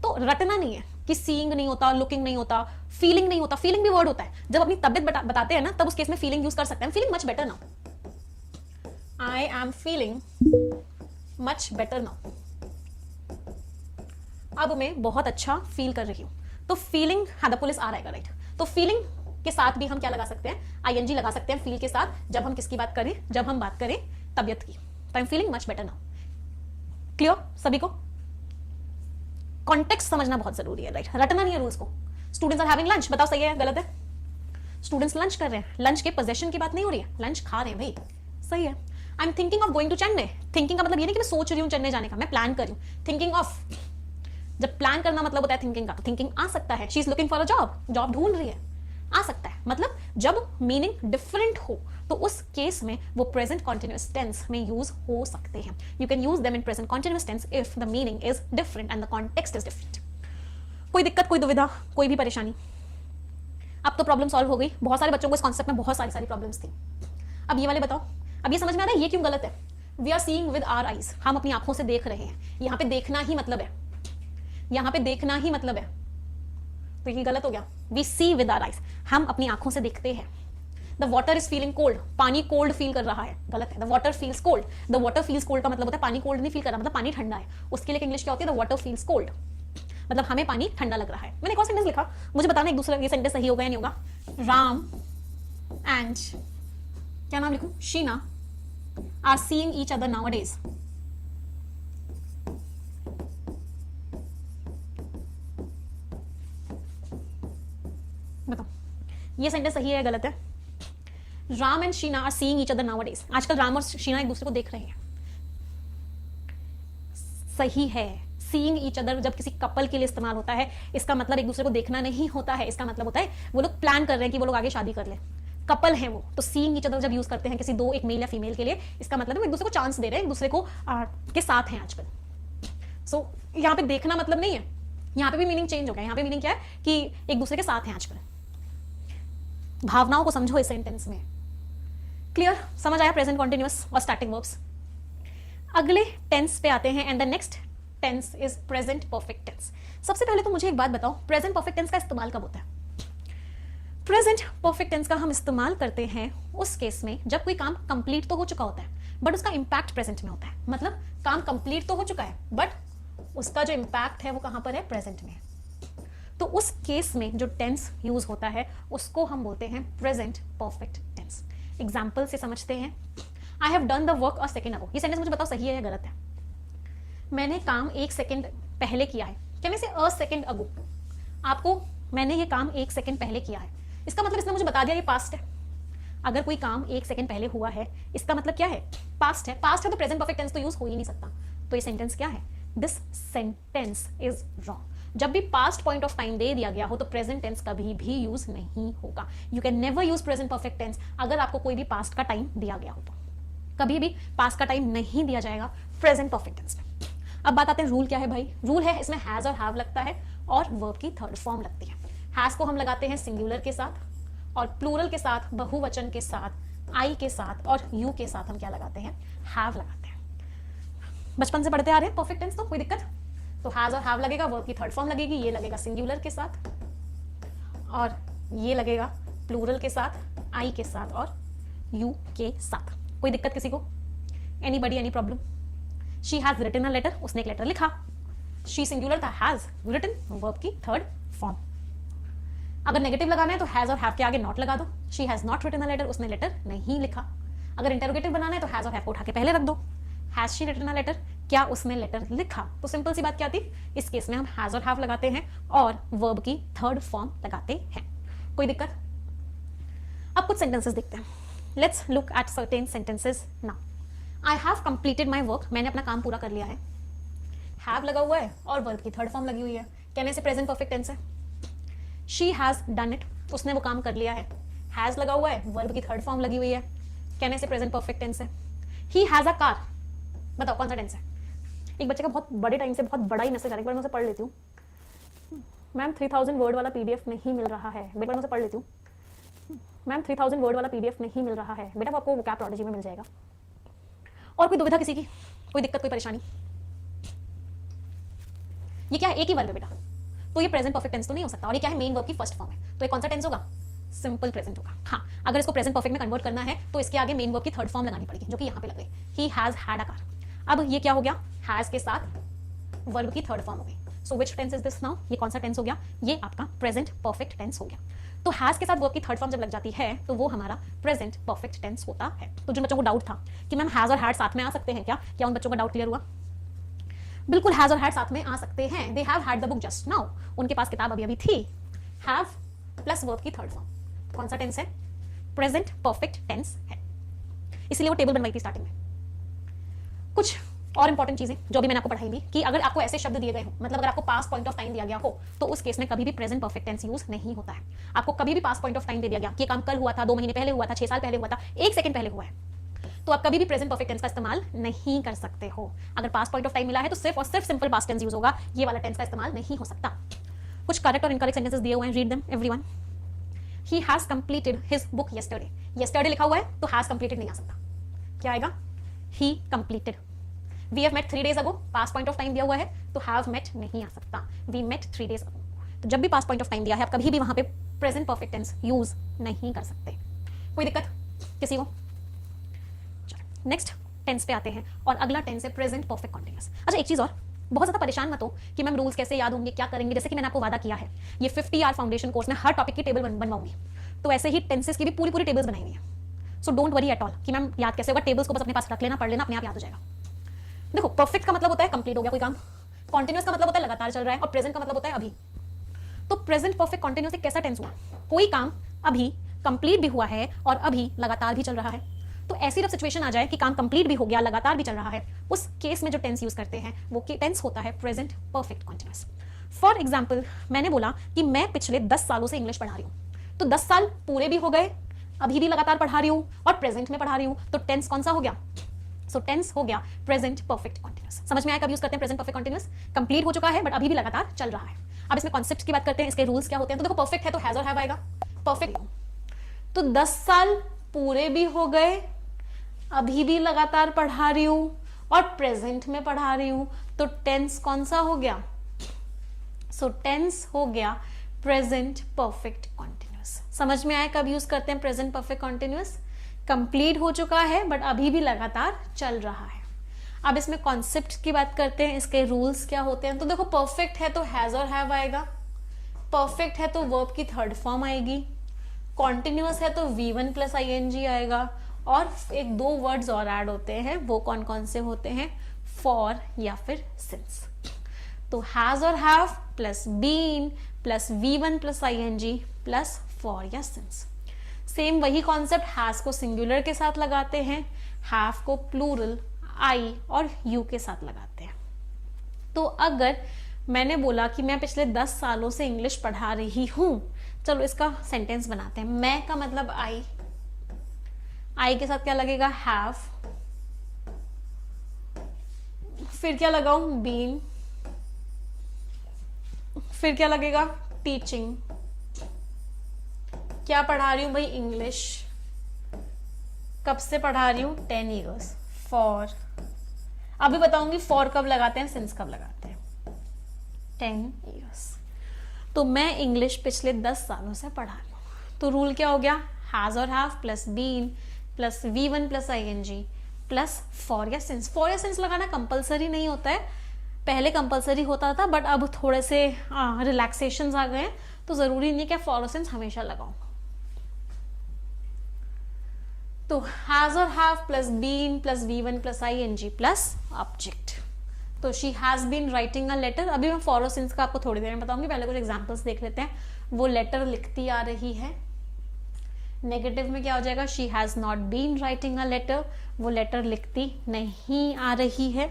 तो रटना नहीं है कि सीइंग नहीं होता, लुकिंग नहीं होता, फीलिंग नहीं होता। फीलिंग भी वर्ड होता है, जब अपनी तबियत बताते हैं ना तब उस केस में फीलिंग यूज कर सकते हैं। Feeling much better now, I am feeling much better now, अब मैं बहुत अच्छा फील कर रही हूं। तो फीलिंग, हाँ द पुलिस आ रहेगा, राइट। तो फीलिंग के साथ भी हम क्या लगा सकते हैं? आईएनजी लगा सकते हैं फील के साथ, जब हम किसकी बात करें? जब हम बात करें तबियत की। तो I am feeling much better now. Clear सभी को? कॉन्टेक्स्ट समझना बहुत जरूरी है, राइट। रटना नहीं है रूल्स को। स्टूडेंट्स आर हैविंग लंच, बताओ सही है गलत है? स्टूडेंट्स लंच कर रहे हैं, लंच के पोजेशन की बात नहीं हो रही है, लंच खा रहे हैं भाई, सही है। I am thinking of going to Chennai. Thinking का मतलब ये नहीं कि मैं सोच रही हूँ चेन्नई जाने का, मैं प्लान कर रही हूँ। थिंकिंग ऑफ, जब प्लान करना मतलब होता है थिंकिंग का, तो थिंकिंग आ सकता है। She is looking for a job, job ढूंढ रही है, आ सकता है। मतलब जब मीनिंग डिफरेंट हो तो उस केस में वो प्रेजेंट कॉन्टिन्यूअस टेंस में यूज हो सकते हैं। You can use them in present continuous tense if the meaning is different and the context is different. कोई दिक्कत, कोई दुविधा, कोई भी परेशानी? अब तो प्रॉब्लम सॉल्व हो गई। बहुत सारे बच्चों को इस कॉन्सेप्ट में बहुत सारी प्रॉब्लम्स थी। अब ये वाले बताओ, अब ये समझ में आ रहा है ये क्यों गलत है? We are seeing with our eyes, हम अपनी आंखों से देख रहे हैं। यहाँ पे देखना ही मतलब है, यहाँ पे देखना ही मतलब है, तो ये गलत हो गया। We see with our eyes, हम अपनी आंखों से देखते हैं। The water is feeling cold, पानी कोल्ड फील कर रहा है, गलत है। The water feels cold, the water feels cold का मतलब होता है पानी कोल्ड नहीं फील कर रहा, मतलब पानी ठंडा है। उसके लिए इंग्लिश क्या होती है? द वाटर फील्स कोल्ड, मतलब हमें पानी ठंडा लग रहा है। मैंने एक और सेंटेंस लिखा, मुझे बताना एक दूसरा ये सेंटेंस सही होगा या नहीं होगा। राम एंड, क्या नाम लिखूं? Sheena are seeing each other nowadays. बताओ ये सेंटेंस सही है या गलत है? Ram and Sheena are seeing each other nowadays, आजकल राम और शीना एक दूसरे को देख रहे हैं, सही है। सीइंग ईच अदर जब किसी कपल के लिए इस्तेमाल होता है, इसका मतलब एक दूसरे को देखना नहीं होता है, इसका मतलब होता है वो लोग प्लान कर रहे हैं कि वो लोग आगे शादी कर ले, कपल हैं वो। तो सीइंग ईच अदर जब यूज करते हैं किसी दो, एक मेल या फीमेल के लिए, इसका मतलब है वो एक दूसरे को चांस दे रहे हैं, एक दूसरे को के साथ हैं आजकल। सो यहाँ पे देखना मतलब नहीं है, यहाँ पे भी मीनिंग चेंज हो गया। यहाँ पे मीनिंग क्या है कि एक दूसरे के साथ हैं आजकल। भावनाओं को समझो इस सेंटेंस में। क्लियर? समझ आया प्रेजेंट कॉन्टिन्यूअस और स्टैटिक वर्ब्स। अगले टेंस पे आते हैं and the next tense is present perfect tense. सबसे पहले तो मुझे एक बात बताओ, प्रेजेंट परफेक्ट टेंस का इस्तेमाल कब होता है? प्रेजेंट परफेक्ट टेंस का हम इस्तेमाल करते हैं उस केस में जब कोई काम कंप्लीट तो हो चुका होता है बट उसका इंपैक्ट प्रेजेंट में होता है। मतलब काम कंप्लीट तो हो चुका है बट उसका जो इंपैक्ट है वो कहां पर है? प्रेजेंट में। तो उस केस में जो टेंस यूज होता है उसको हम बोलते हैं प्रेजेंट परफेक्ट टेंस। एग्जाम्पल से समझते हैं। I have done the work a second ago. ये सेंटेंस मुझे बताओ सही है या गलत है? मैंने काम 1 सेकेंड पहले किया है। क्या मैं से अ सेकेंड अगो, आपको मैंने ये काम 1 सेकेंड पहले किया है, इसका मतलब इसने मुझे बता दिया ये पास्ट है। अगर कोई काम 1 सेकेंड पहले हुआ है इसका मतलब क्या है? पास्ट है। पास्ट है तो प्रेजेंट परफेक्ट टेंस तो यूज हो ही नहीं सकता। तो ये सेंटेंस क्या है? This sentence is wrong. जब भी पास्ट पॉइंट ऑफ टाइम दे दिया गया हो तो प्रेजेंट टेंस कभी भी यूज नहीं होगा। You can never use present perfect tense अगर आपको कोई भी पास्ट का टाइम दिया गया हो तो। कभी भी पास्ट का टाइम नहीं दिया जाएगा प्रेजेंट परफेक्ट टेंस में। अब बात आते हैं रूल क्या है भाई। रूल है इसमें हैज और हैव लगता है और वर्ब की थर्ड फॉर्म लगती है। हैज को हम लगाते हैं सिंगुलर के साथ और प्लूरल के साथ, बहुवचन के साथ, आई के साथ और यू के साथ हम क्या लगाते हैं? हैव लगाते हैं। बचपन से पढ़ते आ रहे हैं परफेक्ट टेंस, तो कोई दिक्कत? तो हैज और हैव लगेगा, वर्ब की थर्ड फॉर्म लगेगी, ये लगेगा सिंगुलर के साथ और ये लगेगा प्लूरल के साथ, आई के साथ और यू के साथ। कोई दिक्कत किसी को? Anybody, any problem? She has written a letter, उसने एक लेटर लिखा। शी सिंगुलर था, हैज रिटन वर्ब की थर्ड फॉर्म। अगर नेगेटिव लगाना है तो हैज और हैव के आगे नॉट लगा दो, she has not written a letter, उसने लेटर नहीं लिखा। अगर इंटरोगेटिव बनाना है तो हैज और हैव को उठा के पहले रख दो, has she written a letter, क्या उसने लेटर लिखा। तो सिंपल सी बात क्या थी, इस केस में हम हैज और हैव लगाते हैं और वर्ब की थर्ड फॉर्म लगाते हैं। कोई दिक्कत? अब कुछ सेंटेंसेस देखते हैं। Let's look at certain sentences now. I have completed my work, मैंने अपना काम पूरा कर लिया है। हैव लगा हुआ है और वर्ब की थर्ड फॉर्म लगी हुई है, कहने से प्रेजेंट परफेक्ट टेंस है। शी हैज डन इट, उसने वो काम कर लिया है। हैज लगा हुआ है, वर्ब की थर्ड फॉर्म लगी हुई है, कहने से प्रेजेंट परफेक्ट टेंस है। ही हैज अ कार, बताओ कौन सा टेंस है? एक बच्चे का बहुत बड़े टाइम से बहुत बड़ा ही मैसेज आ रहा है, एक बार मैं उसे पढ़ लेती हूँ। मैम 3000 वर्ड वाला पीडीएफ नहीं मिल रहा है, बेटा मैं उसे पढ़ लेती हूँ। मैम 3000 वर्ड वाला पीडीएफ नहीं मिल रहा है, बेटा वो आपको वोकैब प्रोडिजी में मिल जाएगा। और कोई दुविधा किसी की, कोई दिक्कत, कोई परेशानी? ये क्या है? एक ही वर्ब है बेटा, तो ये प्रेजेंट परफेक्ट टेंस तो नहीं हो सकता। और ये क्या है? मेन वर्ब की फर्स्ट फॉर्म है, तो ये कौन सा टेंस होगा? सिंपल प्रेजेंट होगा। हाँ, अगर इसको प्रेजेंट परफेक्ट में कन्वर्ट करना है तो इसके आगे मेन वर्ब की थर्ड फॉर्म लगानी पड़ेगी, जो कि यहाँ पे लग गई, he has had a car. अब ये क्या हो गया? हैज के साथ वर्ब की थर्ड फॉर्म हो गई। सो विच टेंस इज दिस नाउ? ये कौन सा टेंस हो गया? ये आपका प्रेजेंट परफेक्ट टेंस हो गया। तो हैज के साथ वर्ब की थर्ड फॉर्म जब लग जाती है तो वो हमारा प्रेजेंट परफेक्ट टेंस होता है। तो जिन बच्चों को डाउट था कि मैम हैज और हैड साथ में आ सकते हैं क्या उन बच्चों का डाउट क्लियर हुआ? बिल्कुल, हैज और हैड साथ में आ सकते हैं। They have had the book just now, उनके पास किताब अभी अभी थी। हैव प्लस वर्ब की थर्ड फॉर्म, कौन सा टेंस है? प्रेजेंट परफेक्ट टेंस है। इसलिए वो टेबल बनवाई थी स्टार्टिंग में। कुछ और इंपॉर्टेंट चीजें जो भी मैंने आपको पढ़ाई थी कि अगर आपको ऐसे शब्द दिए गए हो, मतलब अगर आपको पास्ट पॉइंट ऑफ टाइम दिया गया हो, तो उस केस में कभी भी प्रेजेंट परफेक्ट टेंस यूज नहीं होता है। आपको कभी भी पास्ट पॉइंट ऑफ टाइम दे दिया गया कि काम कल हुआ था, 2 महीने पहले हुआ था, 6 साल पहले हुआ था, 1 सेकंड पहले हुआ है, तो आप कभी भी प्रेजेंट परफेक्ट टेंस का इस्तेमाल नहीं कर सकते हो। अगर पास्ट पॉइंट ऑफ टाइम मिला है तो सिर्फ और सिर्फ सिंपल पास्ट टेंस यूज होगा, ये वाला टेंस का इस्तेमाल नहीं हो सकता। कुछ करेक्ट और इनकरेक्ट सेंटेंसेस दिए हुए हैं, read them everyone. He has completed his book yesterday, yesterday लिखा हुआ है तो हैज कंप्लीटेड नहीं आ सकता, क्या आएगा? He completed. We have met 3 days ago, past point of time दिया हुआ है तो हैव मेट नहीं आ सकता, वी मेट 3 days ago। तो जब भी पास्ट पॉइंट ऑफ टाइम दिया है आप कभी भी वहां पे प्रेजेंट परफेक्ट टेंस यूज नहीं कर सकते। कोई दिक्कत किसी को? चलो नेक्स्ट टेंस पे आते हैं और अगला टेंस है प्रेजेंट परफेक्ट कॉन्टिन्यूअस। अच्छा एक चीज और, बहुत ज्यादा परेशान मत हो कि मैम रूल्स कैसे याद होंगे, क्या करेंगे। जैसे कि मैंने आपको वादा किया है, ये 50 आवर फाउंडेशन कोर्स में हर टॉपिक की टेबल बनवाऊंगी, तो ऐसे ही टेंसेस की भी पूरी टेबल्स बनाई हुई है। So don't worry at all कि मैम याद कैसे होगा, टेबल्स को बस अपने पास रख लेना, पढ़ लेना, अपने आप याद हो जाएगा। देखो, परफेक्ट का मतलब होता है कंप्लीट हो गया कोई काम, कॉन्टिन्यूअस का मतलब होता है लगातार चल रहा है, और प्रेजेंट का मतलब होता है अभी। तो प्रेजेंट परफेक्ट कॉन्टिन्यूअस एक कैसा टेंस हुआ? कोई काम अभी कंप्लीट भी हुआ है और अभी लगातार भी चल रहा है। तो ऐसी जब सिचुएशन आ जाए कि काम कंप्लीट भी हो गया, लगातार भी चल रहा है, उस केस में जो टेंस यूज करते हैं वो टेंस होता है present perfect continuous. For example, मैंने बोला कि मैं पिछले 10 सालों से इंग्लिश पढ़ा रही हूँ, तो 10 साल पूरे भी हो गए, अभी भी लगातार पढ़ा रही हूँ और प्रेजेंट में पढ़ा रही हूँ, तो टेंस कौन सा हो गया? सो टेंस हो गया प्रेजेंट परफेक्ट कॉन्टिन्यूअस। समझ में आया कब यूज करते हैं प्रेजेंट परफेक्ट कॉन्टिन्यूअस? कंप्लीट हो चुका है बट अभी भी लगातार चल रहा है। अब इसमें कॉन्सेप्ट की बात करते हैं, इसके रूल्स क्या होते हैं। तो देखो, परफेक्ट है तो हैज और हैव आएगा, परफेक्ट तो 10 साल पूरे भी हो गए, अभी भी लगातार पढ़ा रही हूं और प्रेजेंट में पढ़ा रही हूं, तो टेंस कौन सा हो गया? सो टेंस हो गया प्रेजेंट परफेक्ट कॉन्टिन्यूअस। समझ में आया कब यूज करते हैं प्रेजेंट परफेक्ट कॉन्टिन्यूअस? कंप्लीट हो चुका है बट अभी भी लगातार चल रहा है। अब इसमें कॉन्सेप्ट की बात करते हैं, इसके रूल्स क्या होते हैं। तो देखो, परफेक्ट है तो हैज और हैव आएगा, परफेक्ट है तो वर्ब की थर्ड फॉर्म आएगी, कॉन्टिन्यूअस है तो V1 प्लस ING आएगा, और एक 2 वर्ड्स और ऐड होते हैं, वो कौन कौन से होते हैं? फॉर या फिर सिंस। तो हैज और have plus been plus V1 plus ING plus for या सिंस। सेम वही कॉन्सेप्ट, हैज को सिंगुलर के साथ लगाते हैं, हैव को प्लूरल आई और यू के साथ लगाते हैं। तो अगर मैंने बोला कि मैं पिछले 10 सालों से इंग्लिश पढ़ा रही हूं, चलो इसका सेंटेंस बनाते हैं। मैं का मतलब आई के साथ क्या लगेगा? हैव, फिर क्या लगाऊं? बीन, फिर क्या लगेगा? टीचिंग। क्या पढ़ा रही हूं भाई? इंग्लिश। कब से पढ़ा रही हूं? 10 years। फॉर, अभी बताऊंगी फॉर कब लगाते हैं, सिंस कब लगाते हैं। 10 years। तो मैं इंग्लिश पिछले 10 सालों से पढ़ा रही हूं, तो रूल क्या हो गया? हैज और have plus been plus V1 plus ING plus for या सिंस। फॉर या सिंस लगाना कंपलसरी नहीं होता है, पहले कंपलसरी होता था, बट अब थोड़े से रिलैक्सेशंस आ गए हैं, तो जरूरी नहीं कि फॉर सिंस हमेशा लगाओ। तो हैज और have plus been plus V1 plus ING plus object. तो she has been writing a letter. अभी मैं फॉर सिंस का आपको थोड़ी देर में बताऊंगी, पहले कुछ एग्जांपल्स देख लेते हैं। वो लेटर लिखती आ रही है। नेगेटिव में क्या हो जाएगा, she has not been writing a letter, वो लेटर लिखती नहीं आ रही है।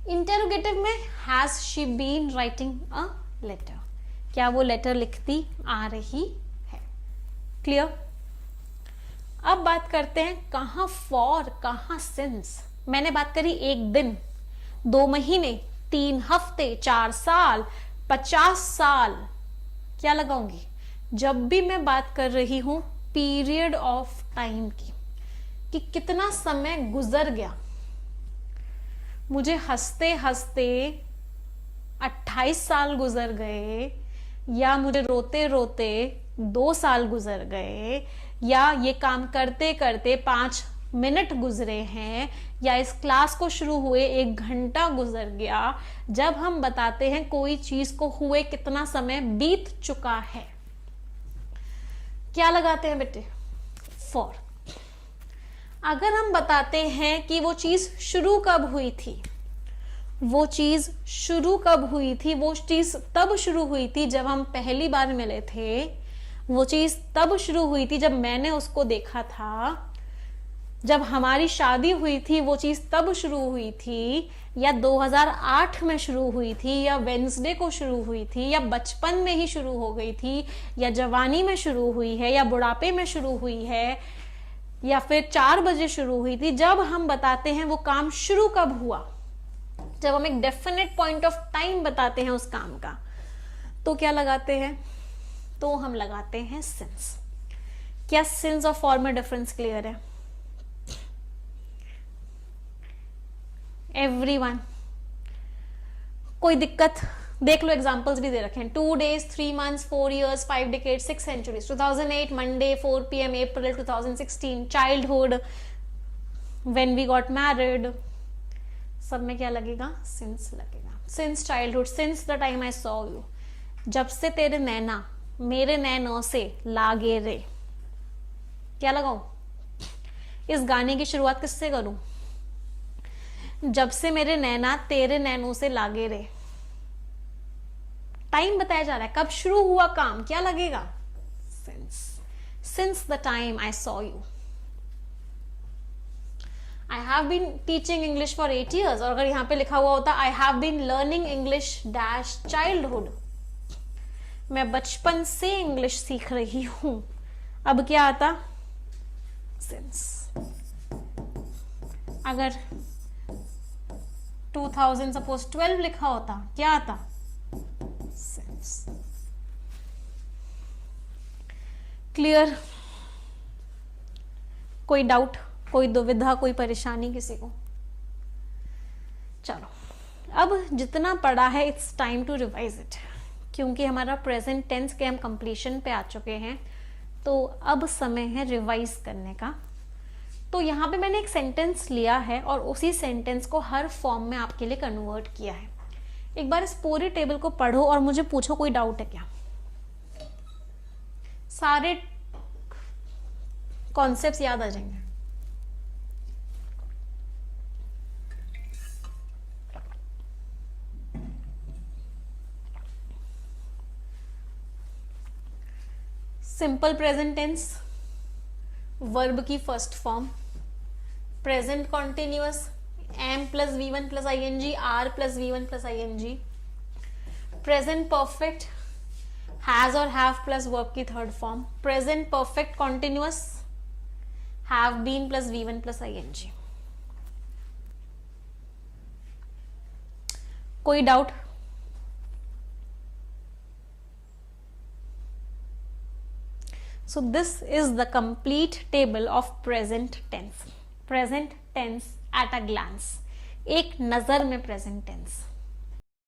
इंटरोगेटिव में has she been writing a letter, क्या वो लेटर लिखती आ रही है। क्लियर। अब बात करते हैं कहां फॉर कहां सिंस। मैंने बात करी 1 दिन, 2 महीने, 3 हफ्ते, 4 साल, 50 साल, क्या लगाऊंगी। जब भी मैं बात कर रही हूं पीरियड ऑफ टाइम की, कि कितना समय गुजर गया, मुझे हंसते हंसते 28 साल गुजर गए, या मुझे रोते रोते 2 साल गुजर गए, या ये काम करते करते 5 मिनट गुजरे हैं, या इस क्लास को शुरू हुए 1 घंटा गुजर गया। जब हम बताते हैं कोई चीज को हुए कितना समय बीत चुका है, क्या लगाते हैं बेटे, फॉर। अगर हम बताते हैं कि वो चीज शुरू कब हुई थी, वो चीज शुरू कब हुई थी, वो चीज तब शुरू हुई थी जब हम पहली बार मिले थे, वो चीज तब शुरू हुई थी जब मैंने उसको देखा था, जब हमारी शादी हुई थी वो चीज तब शुरू हुई थी, या 2008 में शुरू हुई थी, या वेंसडे को शुरू हुई थी, या बचपन में ही शुरू हो गई थी, या जवानी में शुरू हुई है, या बुढ़ापे में शुरू हुई है, या फिर 4 बजे शुरू हुई थी। जब हम बताते हैं वो काम शुरू कब हुआ, जब हम एक डेफिनेट पॉइंट ऑफ टाइम बताते हैं उस काम का, तो क्या लगाते हैं, तो हम लगाते हैं सिंस। क्या सिंस और फॉर में डिफरेंस क्लियर है एवरीवन? कोई दिक्कत? देख लो एग्जांपल्स भी दे रखे हैं। 2 days, 3 months, 4 years, 5 decades, 6 centuries, 2008 Monday 4 PM April 2016, childhood, when we got married, सब में क्या लगेगा, सिंस लगेगा। Since childhood, since the time I saw you, जब से तेरे नैना मेरे नैनों से लागे रे, क्या लगाऊं। इस गाने की शुरुआत किससे करूं, जब से मेरे नैना तेरे नैनों से लागे रे। टाइम बताया जा रहा है, कब शुरू हुआ काम, क्या लगेगा, since. Since the time I saw you. I have been teaching English for 8 years, और अगर यहां पे लिखा हुआ होता I have been learning English dash childhood, मैं बचपन से इंग्लिश सीख रही हूं, अब क्या आता, सिंस। अगर 2000 सपोज 12 लिखा होता, क्या आता, सिंस। क्लियर? कोई डाउट, कोई दुविधा, कोई परेशानी किसी को? चलो, अब जितना पढ़ा है it's time to revise it, क्योंकि हमारा प्रेजेंट टेंस के हम कंप्लीशन पे आ चुके हैं, तो अब समय है रिवाइज करने का। तो यहाँ पे मैंने एक सेंटेंस लिया है और उसी सेंटेंस को हर फॉर्म में आपके लिए कन्वर्ट किया है। एक बार इस पूरी टेबल को पढ़ो और मुझे पूछो कोई डाउट है क्या। सारे कॉन्सेप्ट्स याद आ जाएंगे। सिंपल प्रेजेंट टेंस, वर्ब की first form, present continuous, am plus V1 plus ING, are plus V1 plus ING, present perfect, has और हैव प्लस वर्ब की third form, present perfect continuous, have been plus V1 plus ING। कोई doubt? So this is the complete table of present tense. Present tense at a glance. एक नजर में present tense.